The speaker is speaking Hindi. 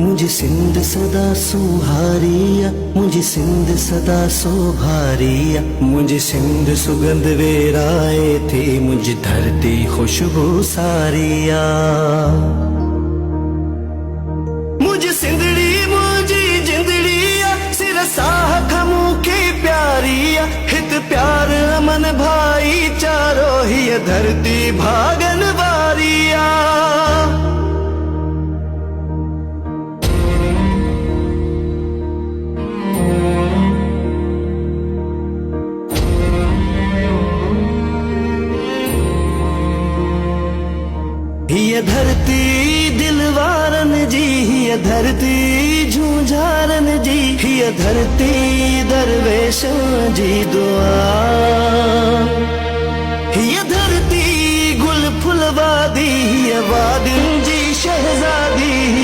मुझ सिंध सदा सुहारिया, मुझ सिंध सदा सोभारिया, मुझ सिंध सुगंध वेराए थी, मुझ धरती खुशबू सारिया। मुझ सिंधड़ी मुझी जिंदड़िया, सिर साह खमू की प्यारिया, हित प्यार अमन भाई चारो ही धरती भागन वारिया। ये धरती दिलवारन जी, ये धरती झूझारन जी, ये धरती दरवेशों जी दुआ। ये धरती गुल फुलवादी, ये वादिन जी शहजादी,